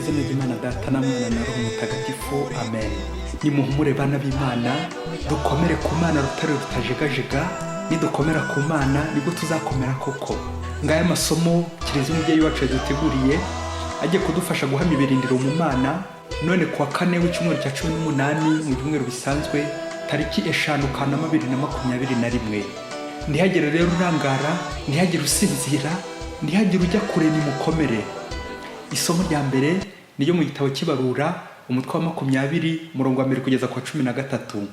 izina ry'Imana Data na Mwana na Roho Mutagatifu, amen. Nimuhumure bana b'Imana, dukomere ku Mana rutare rutajegajega, nidukomera ku Mana nibwo tuzakomera koko. Ngaya masomo Kiliziya umubyeyi wacu yaduteguriye agiye kudufasha guhamya ibirindiro mu Mana. None kuwa kane w'icyumweru cya 18 mu byumweru bisanzwe tariki 5 Kanama 2021. Ntihagire rero urangara, ntihagire usinzira, ntihagire ujya kure, nimukomere. Isomo rya mbere niyo mu gitabo cy'Ibarura umutwe wa 20 murongo wa 1 kugeza kwa 13.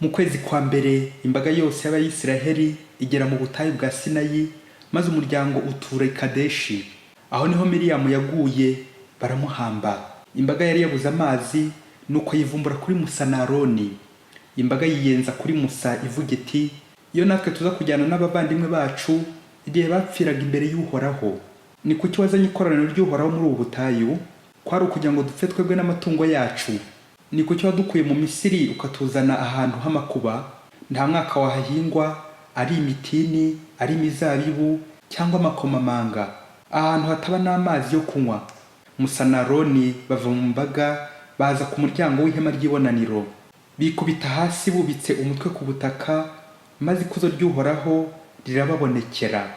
Mu kwezi kwa mbere imbaga yose y'Abayisiraheli igera mu butayu bwa Sinayi, maze umuryango utura i Kadeshi. Aho niho Miriyamu yaguye, baramuhamba. Imbaga yari yabuze amazi, nuko yivumbura kuri Musa na Aroni. Imbaga yiyenza kuri Musa ivuga iti, iyo natwe tuza kujyana n'abavandimwe bacu igihe bapfiraga imbere y'Uhoraho, ni kuki wazanye ikoraniro ry'Uhoraho muri ubu butayu? Kwari ukugira ngo dupfe twebwe n'amatungo yacu. Ni kuki wadukuye mu Misiri ukatuzana ahantu h'amakuba? Nta mwaka wahahingwa, ari imitini, ari imizabibu cyangwa amakomamanga, ahantu hataba n'amazi yo kunywa. Musa na Aroni bava mu mbaga, baza ku muryango w'ihema ry'ibonaniro, bikubita hasi bubitse umutwe ku butaka, maze ikuzo ry'Uhoraho rirababonekera.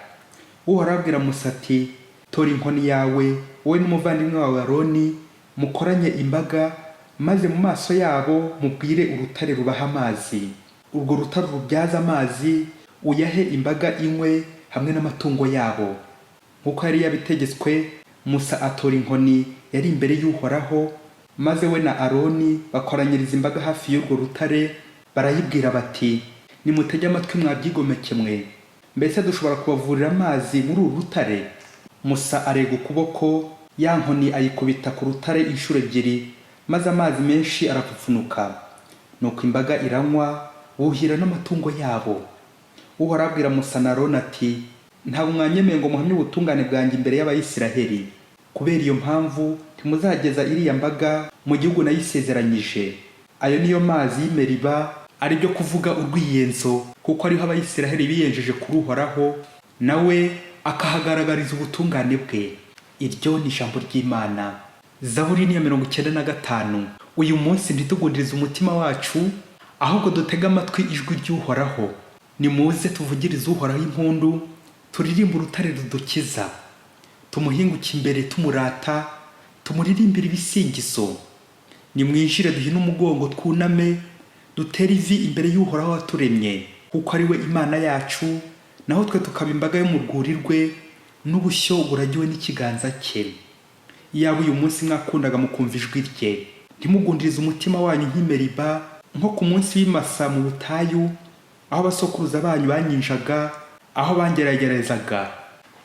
Uhoraho abwira Musa ati, tora inkoni yawe wowe n'umuvandimwe wawe Aroni, mukoranye imbaga, maze mu maso yabo mubwire urutare rubaha amazi. Urwo rutare rubyaza amazi uyahe imbaga inywe hamwe n'amatungo yabo. Nk'uko yari yabitegetswe, Musa atora inkoni yari imbere y'Uhoraho, maze we na Aroni bakoranyiriza imbaga hafi y'urwo rutare, barayibwira bati, nimutege amatwi mwabyigomeke mwe, mbese dushobora kubavurira amazi muri uru rutare? Musa arega ukuboko, ya nkoni ayikubita ku rutare inshuro ebyiri, maze amazi menshi arapfupfunuka. Nuko imbaga iranywa, buhira n'amatungo yabo. Uhoraho abwira Musa na Aroni ati, ntabwo mwanyemeye ngo muhamye ubutungane bwanjye imbere y'Abayisiraheli. Kubera iyo mpamvu ntimuzageza iriya mbaga mu gihugu nayisezeranyije. Ayo niyo mazi y'Imeriba, ari byo kuvuga urwiyenzo, kuko ariho Abayisiraheli biyenjeje kuri Uhoraho, nawe akahagaragariza ubutungane bwe. Iryo ni ijambo ry'Imana. Zaburi ni ya 95. Uyu munsi ntitugundirize umutima wacu, ahubwo dutega amatwi ijwi ry'Uhoraho. Nimuze tuvugirize Uhoraho impundu, turirimbe urutare rudukiza. Tumuhinguke imbere tumurata, tumuririmbire ibisingizo. Nimwinjire duhine umugongo twuname, dutere ivi imbere y'Uhoraho waturemye, kuko ari we Imana yacu, naho twe tukaba imbaga yo mu rwuri rwe n'ubushyo buragiwe n'ikiganza cye. Iyaba uyu munsi mwakundaga mukumva ijwi rye, ntimugundirize umutima wanyu nk'Imeriba, nko ku munsi w'imasa mu butayu, aho abasokuruza banyu banyinjaga, aho bangeragerezaga.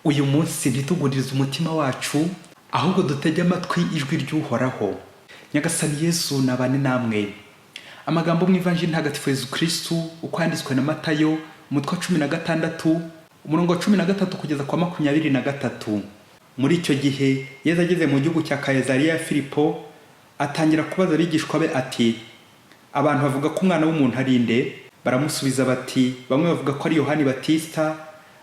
Uyu munsi ntitugundirize umutima wacu, ahubwo dutege amatwi ijwi ry'Uhoraho. Nyagasani Yesu nabane namwe. Amagambo mu Ivanjili ntagatifu Yesu Kristu uko yanditswe na Matayo umutwe wa 16 umurongo wa 13 kugeza kwa 23. Muri icyo gihe Yesu ageze mu gihugu cya Kayazariya ya Filipo, atangira kubaza abigishwa be ati, abantu bavuga ko umwana w'umuntu ari nde? Baramusubiza bati, bamwe bavuga ko ari Yohani Batista,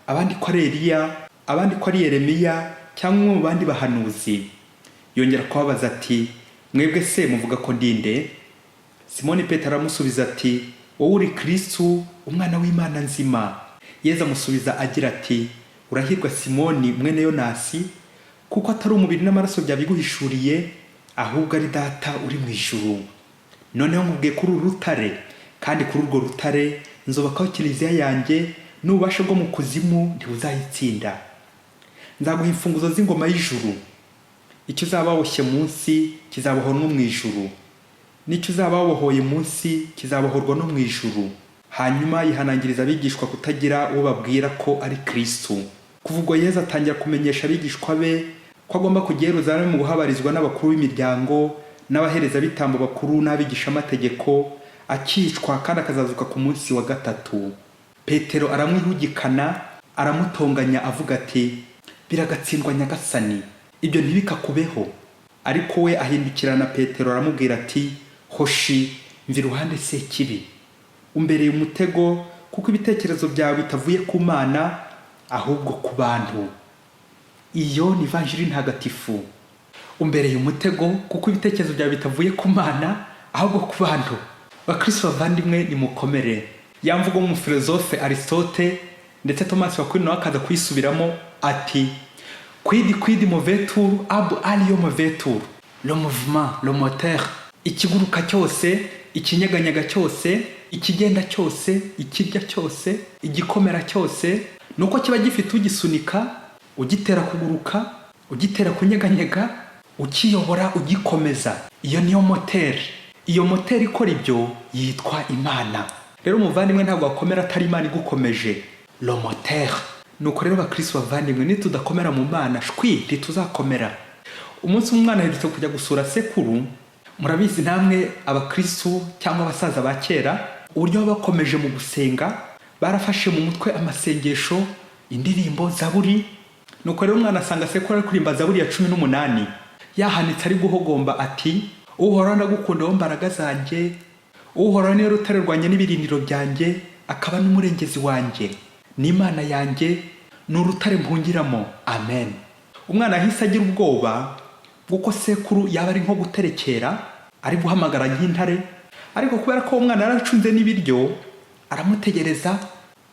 abandi ko ari Eliya, abandi ko ari Yeremiya cyangwa umwe mu bandi bahanuzi. Yongera kubabaza ati, mwebwe se muvuga ko ndi nde? Simoni Petero aramusubiza ati, wowe uri Kristu, umwana w'Imana nzima. Yesu amusubiza agira ati, urahirwa Simoni mwene Yonasi, kuko atari umubiri n'amaraso byabiguhishuriye, ahubwo ari Data uri mu ijuru. Noneho nkubwiye kuri uru rutare, kandi kuri urwo rutare nzubakaho Kiliziya yanjye, n'ububasha bwo mu kuzimu ntibuzayitsinda. Nzaguha imfunguzo z'ingoma y'ijuru. Icyo uzaba waboshye munsi kizabohorwa no mu ijuru, n'icyo uzaba wabohoye munsi kizabohorwa no mu ijuru. Hanyuma yihanangiriza abigishwa kutagira uwo babwira ko ari Kristu. Kuva ubwo Yesu atangira kumenyesha abigishwa be ko agomba kujya i Yerusalemu mu guhabarizwa n'abakuru b'imiryango n'abaherezabitambo bakuru n'abigishamategeko, akicwa kandi akazazuka ku munsi wa gatatu. Petero aramwihugikana, aramutonganya avuga ati, biragatsindwa Nyagasani, ibyo ntibikakubeho. Ariko we ahindukirana Petero aramubwira ati, hoshi, mva iruhande Sekibi, umbereye umutego, kuko ibitekerezo byawe bitavuye ku Mana ahubwo ku bantu. Iyo ni Ivanjili ntagatifu. umbereye umutego kuko ibitekerezo byawe bitavuye ku Mana ahubwo ku bantu. Bakristo bavandimwe, nimukomere. Yamvugo nk'umufilozofe Aristote ndetse Thomas Aquinas nawe akaza kuyisubiramo ati quid movetur ab alio movetur, le mouvement, le moteur. Ikiguruka cyose, ikinyeganyega cyose, ikigenda cyose, ikirya cyose, igikomera cyose, nuko kiba gifite ugisunika, ugitera kuguruka, ugitera kunyeganyega, ukiyobora, ugikomeza. Iyo niyo moteur. Iyo moteur ikora ibyo yitwa Imana. Rero umuvandimwe ntabwo akomera atari Imana igukomeje. Le moteur. Nuko rero bakristo bavandimwe, nitudakomera mu Mana shwi ntituzakomera. Umunsi umwana aherutse kujya gusura sekuru, murabizi namwe abakristo cyangwa abasaza ba kera uburyo bakomeje mu gusenga, barafashe mu mutwe amasengesho, indirimbo, zaburi. Nuko rero umwana asanga sekuru ari kurimba zaburi ya 18, yahanitse ari guhogomba ati Uhoraho ndagukunda wo mbaraga zanjye, Uhoraho niwe rutare rwanjye n'ibirindiro byanjye, akaba n'umurengezi wanjye, n'Imana yanjye, n'urutare mpungiramo. Amen. Umwana ahise agira ubwoba kuko sekuru yaba ari nko guterekera, ari guhamagara nk'intare, ariko kubera ko umwana yaracunze n'ibiryo aramutegereza.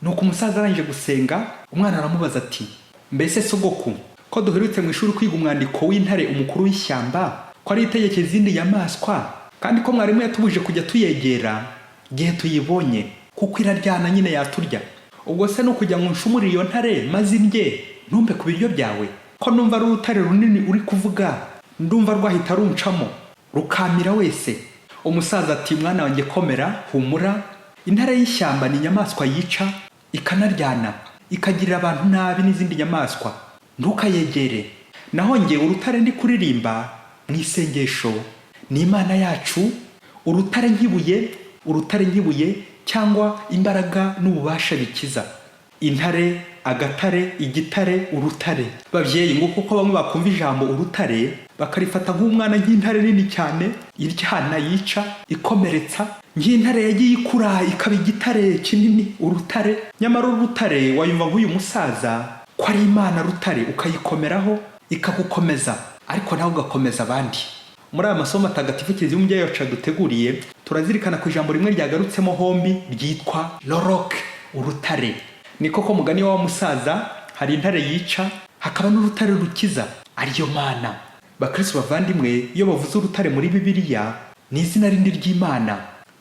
Nuko umusaza arangije gusenga, umwana aramubaza ati mbese sogoku, ko duherutse mu ishuri kwiga umwandiko w'intare umukuru w'ishyamba, ko ari itegeke izindi nyamaswa, kandi ko mwarimu yatubuje kujya tuyegera gihe tuyibonye kuko iraryana nyine yaturya. Ubwo se no kujya ngo nshumurire iyo ntare maze indye ntumpe ku biryo byawe? Ko numva ari urutare runini uri kuvuga, ndumva rwahita runcamo rukamira wese. Umusaza ati mwana wanjye komera, humura. Intare y'ishyamba ni inyamaswa yica, ikanaryana, ikagirira abantu nabi n'izindi nyamaswa. Ntukayegere. Naho nge urutare ndi kuririmba mu isengesho ni Imana yacu, urutare nkibuye cyangwa imbaraga n'ububasha bikiza. Intare, agatare, igitare, urutare. Bavyeyi nguko ko bamwe bakumva ijambo urutare bakarifata nk'umwana nk'intare nini cyane, iryana, yica, ikomeretsa, nk'intare yagiye ikura ikaba igitare kinini, urutare. Nyamara urutare wayumva nk'uyu musaza ko ari Imana rutare, ukayikomeraho ikagukomeza, ariko nawe ugakomeza abandi. Muri aya masomo atagatifu Kiliziya y'umubyeyi wacu yaduteguriye, turazirikana ku ijambo rimwe ryagarutsemo hombi ryitwa loroc, urutare. Ni koko mugani wa musaza, hari intare yica, hakaba n'urutare rukiza, ariyo Mana. Bakristo bavandimwe, iyo bavuze urutare muri Bibiliya ni izina rindi ry'Imana.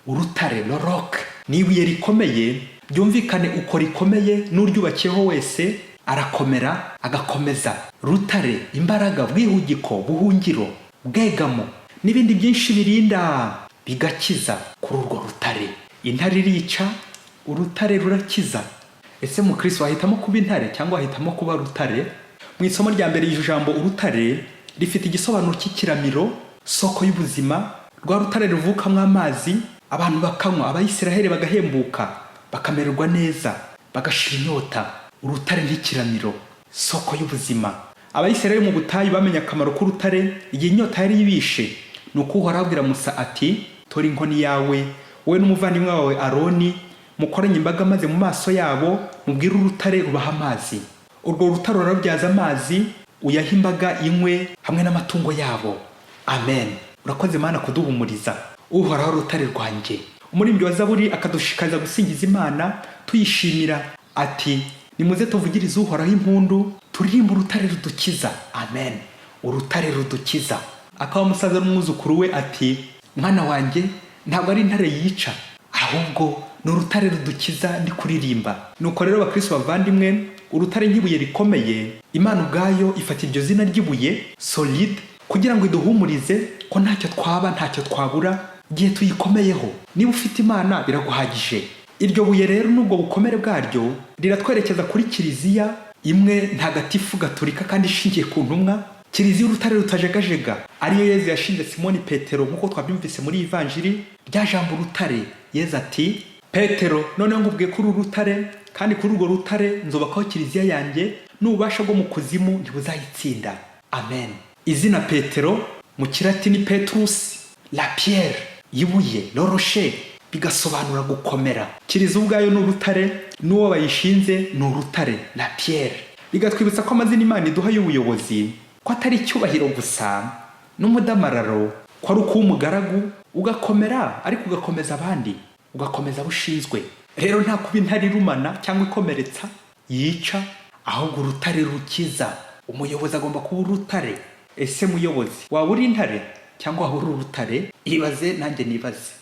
Urutare, loroc, ni ibuye rikomeye, byumvikane uko rikomeye n'uryubakiyeho wese arakomera, agakomeza. Rutare, imbaraga, bwihugiko, buhungiro, bwegamo, n'ibindi byinshi birinda bigakiza kuri urwo rutare. Intare irica, urutare rurakiza. Ese mukristo wahitamo kuba intare cyangwa wahitamo kuba rutare? Mu isomo rya mbere y'ijambo jambo urutare rifite igisobanuro cy'ikiramiro, soko y'ubuzima. Rwa rutare ruvukamo amazi, abantu bakanywa, abayisiraheli bagahembuka, bakamererwa neza, bagashira inyota. Urutare n'ikiramiro, soko y'ubuzima. Abayisiraheli mu butayu bamenye akamaro k'urutare igihe inyota yari ibishe. Nuko Uhoraho abwira Musa ati tora inkoni yawe, wowe n'umuvandimwe wawe Aroni, mukoranye imbaga maze mu maso yabo mubwire urutare rubaha amazi. Urwo rutare rurabyaza amazi, uyaha imbaga inywe hamwe n'amatungo yabo. Amen. Urakoze Mana kuduhumuriza. Uhoraho rutare rwanjye. Umuririmbyi wa Zaburi akadushikariza gusingiza Imana tuyishimira ati nimuze tuvugirize Uhoraho impundu, turirimba urutare rudukiza. Amen. Urutare rudukiza. Akaba umusaza n'umwuzukuru we ati mwana wanjye ntabwo ari intare yica, ahubwo ni urutare rudukiza ndi kuririmba. Nuko rero bakristo bavandimwe, urutare nk'ibuye rikomeye, Imana ubwayo ifata iryo zina ry'ibuye solide kugira ngo iduhumurize ko ntacyo twaba, ntacyo twabura gihe tuyikomeyeho. Niba ufite Imana biraguhagije. Iryo buye rero n'ubwo bukomere bwaryo riratwerekeza kuri Kiliziya imwe ntagatifu gatolika kandi ishingiye ku ntumwa, Kiliziya urutare rutajegajega, ariyo Yezu yashinze Simoni Petero nk'uko twabyumvise muri Ivanjiri. Rya jambo urutare, Yezu ati Petero, noneho ngubwiye kuri urutare, kandi kuri urwo rutare nzubakaho Kiliziya yanjye, n'ububasha bwo mu kuzimu ntibuzayitsinda. Amen. Izina Petero mu Kilatini Petrus, la pierre, ibuye, le rocher, bigasobanura gukomera. Kiliziya ubwayo n'urutare, n'uwo bayishinze ni urutare, la pierre. Bigatwibutsa ko amazina Imana iduha y'ubuyobozi ko atari icyubahiro gusa, n'umudamararo ko ari ukuba umugaragu ugakomera ariko ugakomeza abandi, ugakomeza abo ushinzwe. Rero nta kuba intare irumana cyangwa ikomeretsa yica, ahubwo urutare rukiza. Umuyobozi agomba kuba urutare. Ese muyobozi waba uri intare cyangwa waba uri urutare? Ibaze nanjye nibaze.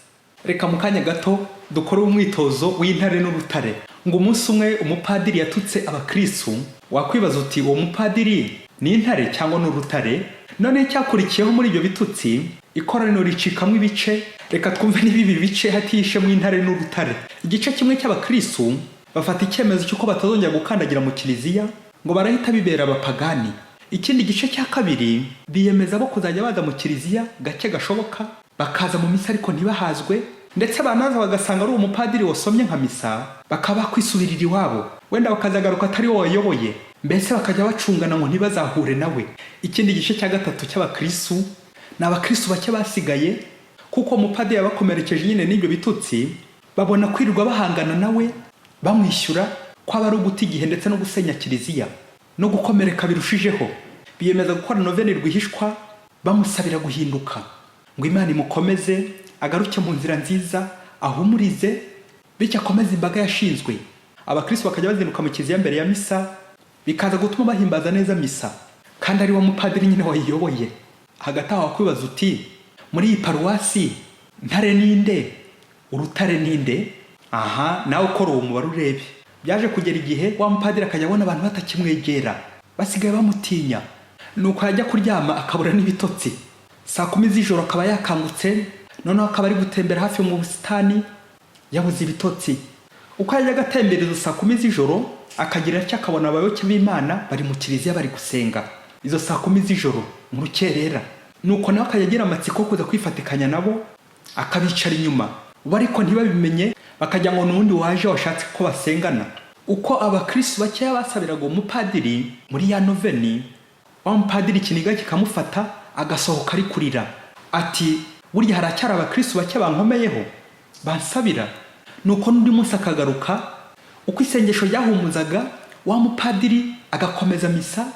Reka mu kanya gato dukore umwitozo w'intare n'urutare. Ngo umunsi umwe umupadiri yatutse abakristu, wakwibaza uti uwo mupadiri ni intare cyangwa n'urutare? None cyakurikiyeho muri ibyo bitutsi ikoraniro ricikamo ibice. Reka twumve n'ibi bice hatishemo intare n'urutare. Igice kimwe cy'abakristu bafata icyemezo cy'uko batazongera gukandagira mu kiliziya, ngo barahita bibera abapagani. Ikindi gice cya kabiri biyemeza bo kuzajya baza mu kiliziya gake gashoboka, bakaza mu misa ariko ntibahazwe, ndetse banaza bagasanga ari umupadiri wasomye nka misa bakaba kwisubirira iwabo, wenda bakazagaruka atari wo wayoboye, mbese bakajya bacungana ngo ntibazahure nawe. Ikindi gice cya gatatu cy'abakristu ni abakristu bake basigaye, kuko umupadiri yabakomerekeje nyine n'ibyo bitutsi, babona kwirirwa bahangana nawe bamwishyura ko aba ari uguta igihe ndetse no gusenya kiliziya no gukomereka birushijeho. Biyemeza gukora noveni rwihishwa bamusabira guhinduka, ngo Imana imukomeze agaruke mu nzira nziza, ahumurize, bityo akomeze imbaga yashinzwe. Abakristo bakajya bazinduka mu kiliziya mbere ya misa, bikaza gutuma bahimbaza neza misa, kandi ari wo mupadiri nyine wayiyoboye. Hagati aho wakwibaza uti muri iyi paruwasi ntare ninde urutare ninde? Aha nawe ukora uwo mubare urebe. Byaje kugera igihe wa mupadiri akajya abona abantu batakimwegera, basigaye bamutinya, nuko yajya kuryama akabura n'ibitotsi. Saa 10 z'ijoro akaba yakangutse, noneho akaba ari gutembera hafi mu busitani yabuze ibitotsi. Uko yajya agatembereza saa 10 z'ijoro akagira icyo akabona abayoboke b'Imana bari mu kiliziya bari gusenga. Izo saa 10 z'ijoro mu rukerera, nuko nawe akayagira amatsiko kuza kwifatikanya nabo, akabicara inyuma, bariko ntibabimenye, bakajya ngo n'undi waje washatse ko basengana. Uko abakristo bakeya basabiraga umupadiri muri ya noveni, wa mupadiri ikiniga kikamufata agasohoka ari kurira ati burya haracyari abakristo bake bankomeyeho bansabira. Nuko n'undi munsi akagaruka, uko isengesho ryahumuzaga, wa mupadiri agakomeza misa.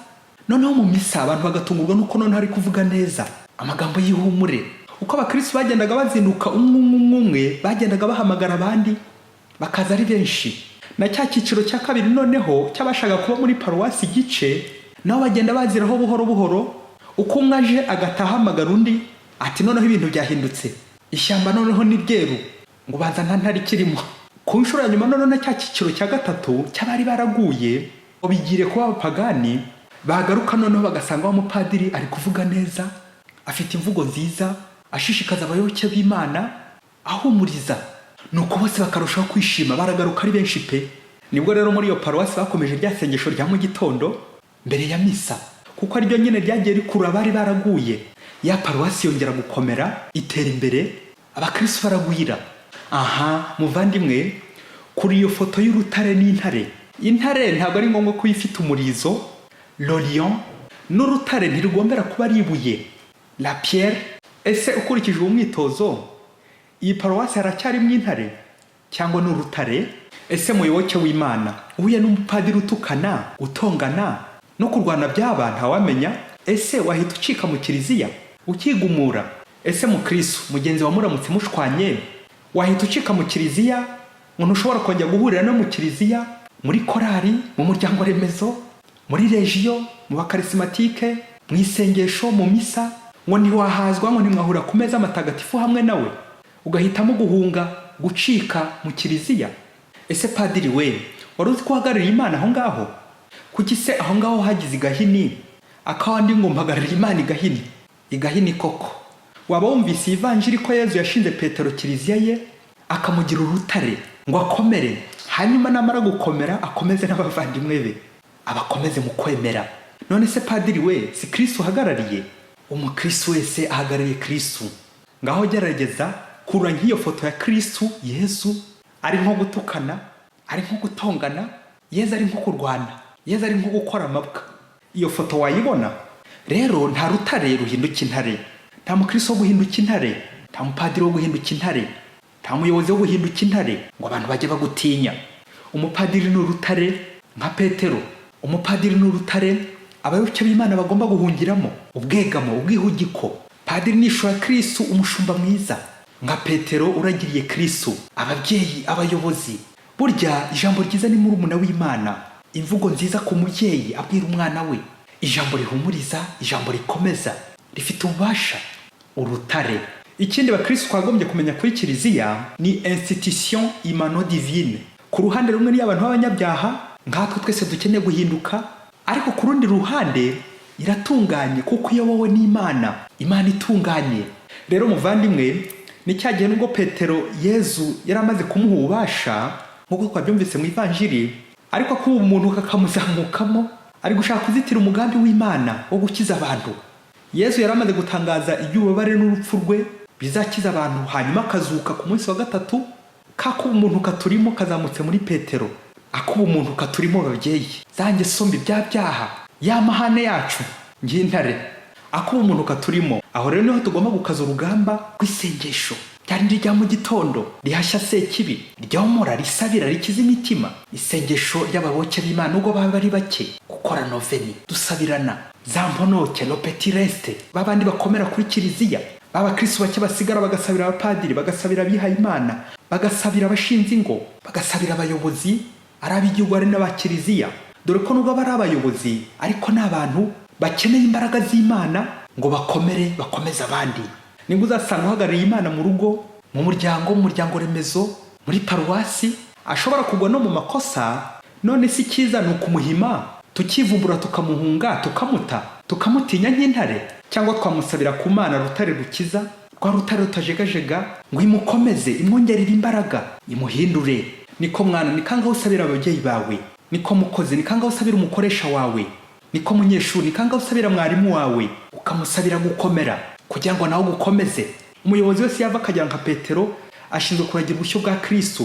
Noneho mu misa abantu bagatungurwa nuko none hari kuvuga neza amagambo y'ihumure. Uko abakristo bagendaga bazinduka umwe bagendaga bahamagara abandi bakaza ari benshi. Na cya cyiciro cya kabiri noneho cyabashaga kuba muri paruwasi igice, nabo bagenda baziraho buhoro buhoro. Uko umwe aje agataha hamagara undi ati noneho ibintu byahindutse, ishyamba noneho ni ryeru, ngo baza nta ntari kirimo. Ku nshuro ya nyuma noneho na cya cyiciro cya gatatu cy'abari baraguye ngo bigire kuba abapagani, bagaruka noneho bagasanga wa mupadiri ari kuvuga neza, afite imvugo nziza, ashishikaza abayoboke b'Imana, ahumuriza. Nuko bose bakarushaho kwishima, baragaruka ari benshi pe. Nibwo rero muri iyo paruwasi bakomeje rya sengesho rya mu gitondo mbere ya misa, kuko ari ryo nyine ryagiye rikura abari baraguye. Ya paruwasi yongera gukomera, itera imbere, abakristo baragwira. Aha muvandimwe, kuri iyo foto y'urutare n'intare, intare ntabwo ari ngombwa ko ifite umurizo, l'olion, n'urutare ntirugombera kuba ari ibuye, la pierre. Ese ukurikije uwo mwitozo, iyi paruwasi haracyarimo intare cyangwa n'urutare? Ese muyoboke w'Imana uhuye n'umupadiri utukana, utongana no kurwana byaba ntawamenya? Ese wahita ucika mu kiliziya ukigumura? Ese mukristo mugenzi wa muramutse mushwanye wahita ucika mu kiliziya ngo ntushobora kongera guhurira no mu kiliziya, muri korari, mu muryango remezo, muri regiyo, mu bakarismatike, mu isengesho, mu misa, ngo ntiwahazwa, ngo ntimwahura ku meza matagatifu hamwe nawe, ugahitamo guhunga, gucika mu kiliziya? Ese padiri we, wari uzi ko uhagarariye Imana aho ngaho? Kuki se aho ngaho hagize igahini akawandi ngo mpagarariye Imana igahini? Igahini koko? Waba wumvise ivanjiri ko Yezu yashinze Petero kiliziya ye akamugira urutare ngo akomere, hanyuma namara gukomera akomeze n'abavandimwe be, abakomeze mu kwemera. None se padiri we, si Kristo uhagarariye? Umukristo wese ahagarariye Kristo. Ngaho gerageza kura nk'iyo foto ya Kristo Yesu, ari nko gutukana, ari nko gutongana, Yesu ari nko kurwana, Yesu ari nko gukora amabwa. Iyo foto wayibona? Rero nta rutare ruhinduka intare, nta mukristo wo guhinduka intare, nta mupadiri wo guhinduka intare, nta muyobozi wo guhinduka intare ngo abantu bajye bagutinya. Umupadiri ni urutare nka Petero. Umupadiri ni urutare abayoboke b'Imana bagomba guhungiramo, ubwegamo, ubwihugiko. Padiri ni ishusho ya Kristo, umushumba mwiza, nka Petero uragiriye Kristo, ababyeyi, abayobozi. Burya ijambo ryiza ni murumuna w'Imana, imvugo nziza ku mubyeyi abwira umwana we, ijambo rihumuriza, ijambo rikomeza, rifite ububasha, urutare. Ikindi bakristo twagombye kumenya kuri kiliziya ni institution imano divine. Ku ruhande rumwe ni abantu b'abanyabyaha, nkatwe twese dukeneye guhinduka, ariko ku rundi ruhande iratunganye kuko iyobowe n'Imana, Imana itunganye. Rero muvandimwe, ni cya gihe nubwo Petero Yezu yari amaze kumuha ububasha nk'uko twabyumvise mu ivanjiri, ariko kuba umuntu kakamuzamukamo ari gushaka kuzitira umugambi w'Imana wo gukiza abantu. Yezu yari amaze gutangaza iby'ububabare n'urupfu rwe bizakiza abantu, hanyuma akazuka ku munsi wa gatatu. Kakuba umuntu katurimo kazamutse muri Petero, akuba umuntu katurimo babyeyi, zanjye sombi bya byaha, ya mahane yacu ngintare, akuba umuntu katurimo. Aho rero niho tugomba gukaza urugamba rw'isengesho, ryari rya mu gitondo rihashya sekibi, ryomora, risabira, rikiza imitima. Isengesho ry'ababoke b'Imana ubwo baba ari bake, gukora noveni, dusabirana, za mponoke, lo petit reste, babandi bakomera kuri kiliziya, abakristo bake basigara bagasabira abapadiri, bagasabira abihaye Imana, bagasabira abashinze ingo, bagasabira abayobozi, ari ab'igihugu ari n'abakiliziya. Dore ko nubwo bari abayobozi ariko n'abantu bakeneye imbaraga z'Imana ngo bakomere, bakomeze abandi. Nibwo uzasanga uhagarariye Imana mu rugo, mu muryango remezo, muri paruwasi, ashobora kugwa no mu makosa. None si cyiza ni ukumuhima, tukivumbura, tukamuhunga, tukamuta, tukamutinya nk'intare, cyangwa twamusabira ku Mana rutare rukiza, rwa rutare rutajegajega, ngo imukomeze, imwongerere imbaraga, imuhindure. Niko mwana, ni kangaho usabira ababyeyi bawe, niko mukozi, ni kangaho usabira umukoresha wawe, niko munyeshuri, ni kangaho usabira mwarimu wawe, ukamusabira gukomera kugira ngo nawe gukomeze. Umuyobozi wese yava akajya nka Petero, ashinzwe kuragira ubushyo bwa Kristo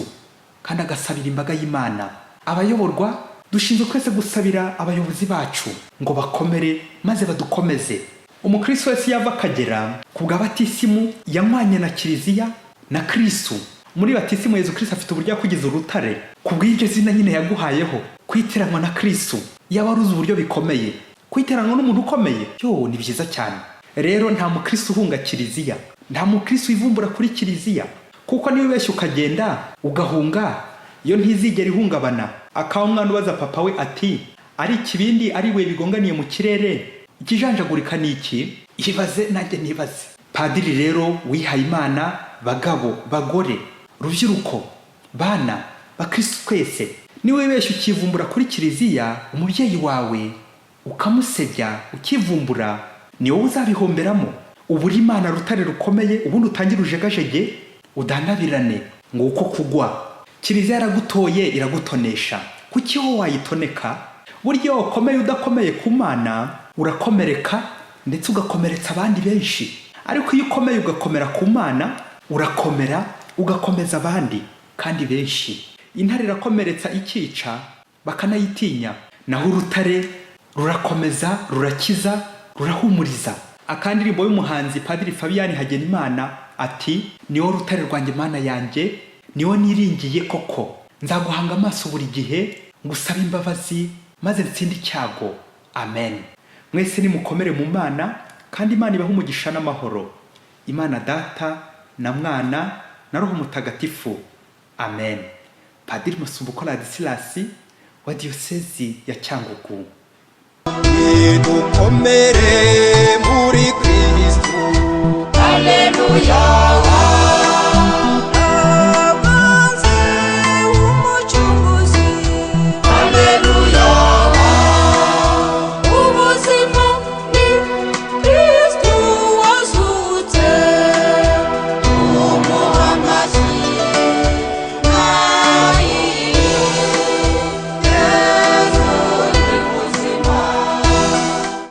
kandi agasabira imbaga y'Imana. Abayoborwa dushinzwe twese gusabira abayobozi bacu ngo bakomere maze badukomeze. Umukristo wese yava akagera ku bwa batisimu yanywanye na kiliziya na Kristo. Muri batisimu Yezu Kristo afite uburyo yakugize urutare, kubw'iryo zina nyine yaguhayeho, kwitiranwa na Kristo. Yaba aruzi uburyo bikomeye kwitiranwa n'umuntu ukomeye, yo ni byiza cyane. Rero nta mukristo uhunga kiliziya, nta mukristo wivumbura kuri kiliziya, kuko niba ubeshya ukagenda ugahunga, iyo ntizigera ihungabana. Akawa umwana ubaza papa we ati, ari ikibindi ari we bigonganiye mu kirere, ikijanjagurika ni iki? Ibaze nanjye nibaze. Padiri rero wihaye Imana, bagabo, bagore, rubyiruko, bana, bakristo twese, niwe wibeshya ukivumbura kuri kiliziya, umubyeyi wawe ukamusebya ukivumbura, ni wowe uzabihomberamo. Uburi Imana rutare rukomeye, ubundi utangire ujegajege, udanabirane ngo uko kugwa. Kiliziya yaragutoye, iragutonesha, kuki wowe wayitoneka? Burya ukomeye udakomeye ku Mana urakomereka ndetse ugakomeretsa abandi benshi, ariko iyo ukomeye ugakomera ku Mana urakomera ugakomeza abandi kandi benshi. Intare irakomeretsa ikica bakanayitinya, naho urutare rurakomeza, rurakiza, rurahumuriza. Akandirimbo y'umuhanzi Padiri Fabian Hagenimana ati, niwo rutare rwanjye Mana yanjye, niwo niringiye koko, nzaguhanga amaso buri gihe, ngusaba imbabazi maze nsinde icyago. Amen. Mwese nimukomere mu Mana, kandi Imana ibahe umugisha n'amahoro. Imana Data na Mwana na Roho Mutagatifu. Amen. Padiri Masumbuko Ladislas wa Diyosezi ya Cyangugu. Dukomere muri Kristo.